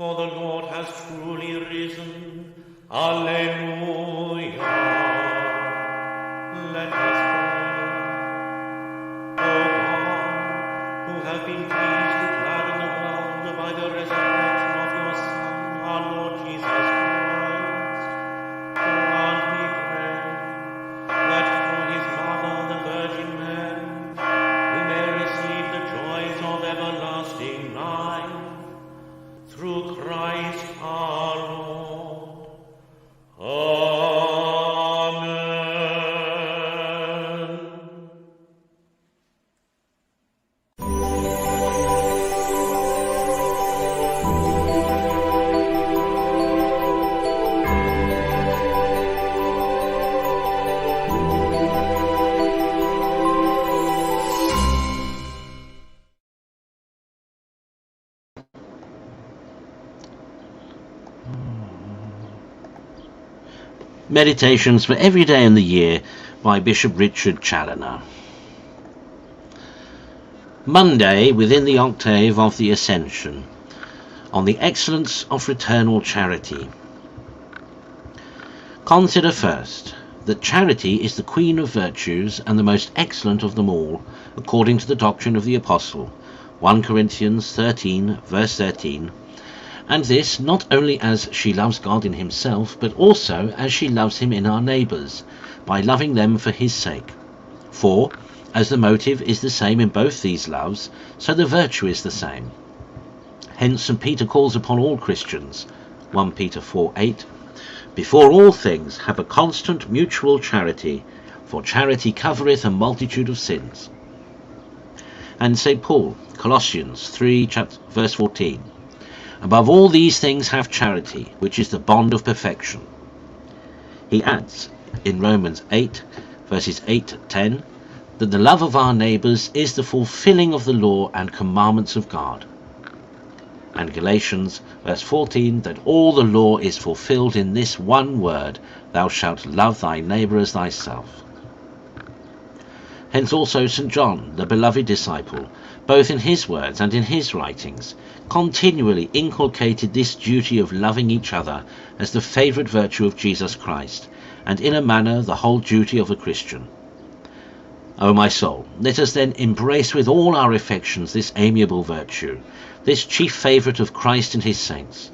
For the Lord has truly risen. Alleluia. Let us pray. O God, who have been pleased to gladden the world by the resurrection of your Son, our Lord Jesus Christ, grant, we pray, that through his mother, the Virgin Mary, we may receive the joys of everlasting life. Through Christ our Lord. Amen. Meditations for every day in the year by Bishop Richard Challoner. Monday, within the octave of the Ascension, on the excellence of fraternal charity. Consider first that charity is the queen of virtues and the most excellent of them all, according to the doctrine of the Apostle, 1 Corinthians 13, verse 13, and this not only as she loves God in himself, but also as she loves him in our neighbours, by loving them for his sake. For, as the motive is the same in both these loves, so the virtue is the same. Hence St. Peter calls upon all Christians, 1 Peter 4:8, before all things have a constant mutual charity, for charity covereth a multitude of sins. And St. Paul, Colossians 3, verse 14, above all these things have charity, which is the bond of perfection. He adds, in Romans 8, verses 8-10, that the love of our neighbours is the fulfilling of the law and commandments of God. And Galatians, verse 14, that all the law is fulfilled in this one word, thou shalt love thy neighbour as thyself. Hence also St. John, the beloved disciple, both in his words and in his writings, continually inculcated this duty of loving each other as the favourite virtue of Jesus Christ, and in a manner the whole duty of a Christian. O my soul, let us then embrace with all our affections this amiable virtue, this chief favourite of Christ and his saints.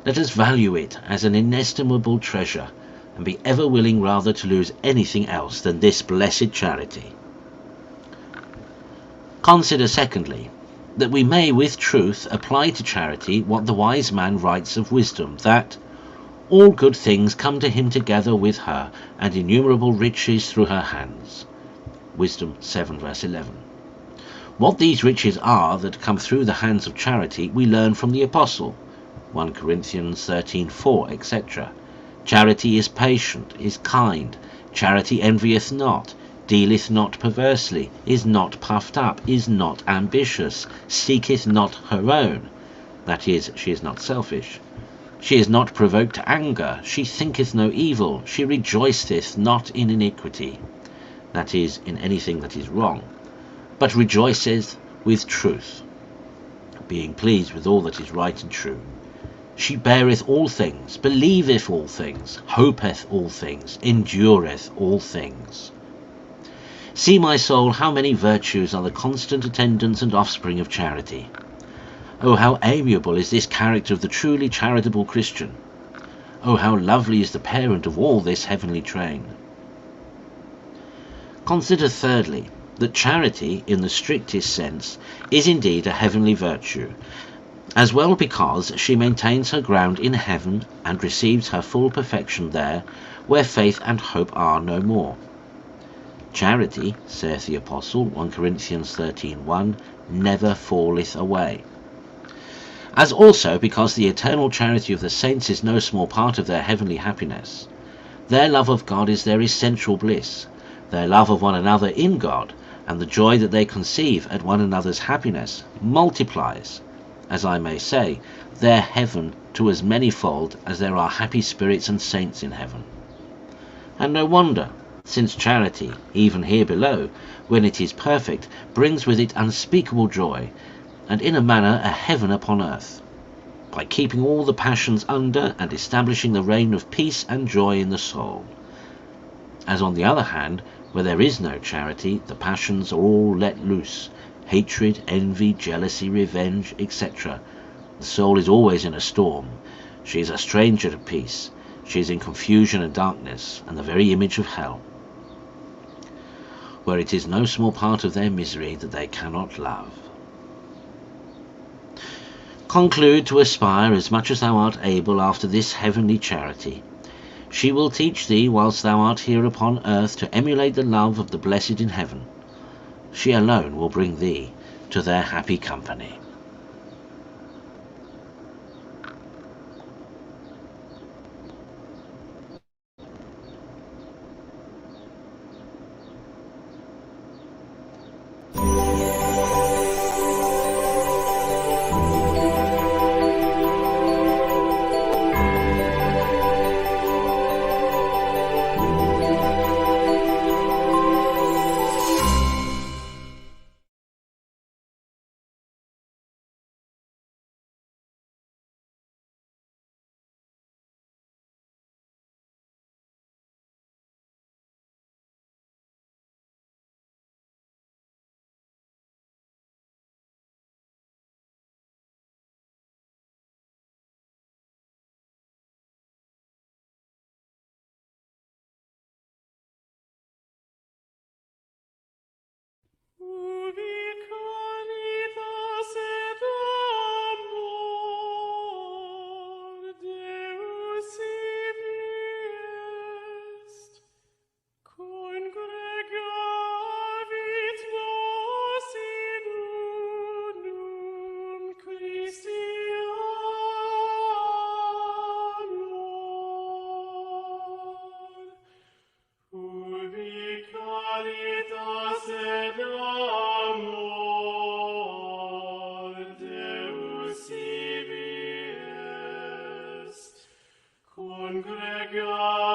Let us value it as an inestimable treasure, and be ever willing rather to lose anything else than this blessed charity. Consider secondly, that we may with truth apply to charity what the wise man writes of wisdom, that all good things come to him together with her, and innumerable riches through her hands. Wisdom 7, verse 11. What these riches are that come through the hands of charity we learn from the Apostle, 1 Corinthians 13:4, etc. Charity is patient, is kind. Charity envieth not, dealeth not perversely, is not puffed up, is not ambitious, seeketh not her own. That is, she is not selfish. She is not provoked to anger, she thinketh no evil, she rejoiceth not in iniquity. That is, in anything that is wrong, but rejoiceth with truth, being pleased with all that is right and true. She beareth all things, believeth all things, hopeth all things, endureth all things. See, my soul, how many virtues are the constant attendants and offspring of charity. Oh, how amiable is this character of the truly charitable Christian. Oh, how lovely is the parent of all this heavenly train. Consider thirdly, that charity, in the strictest sense, is indeed a heavenly virtue, as well because she maintains her ground in heaven and receives her full perfection there, where faith and hope are no more. Charity, saith the Apostle, 1 Corinthians 13:1, never falleth away. As also because the eternal charity of the saints is no small part of their heavenly happiness. Their love of God is their essential bliss, their love of one another in God, and the joy that they conceive at one another's happiness multiplies, as I may say, their heaven to as manyfold as there are happy spirits and saints in heaven. And no wonder, since charity, even here below, when it is perfect, brings with it unspeakable joy, and in a manner a heaven upon earth. by keeping all the passions under and establishing the reign of peace and joy in the soul. As on the other hand, where there is no charity, the passions are all let loose, hatred, envy, jealousy, revenge, etc. The soul is always in a storm. She is a stranger to peace. She is in confusion and darkness, and the very image of hell, where it is no small part of their misery that they cannot love. Conclude to aspire as much as thou art able after this heavenly charity. She will teach thee, whilst thou art here upon earth, to emulate the love of the blessed in heaven. She alone will bring thee to their happy company. Congregavi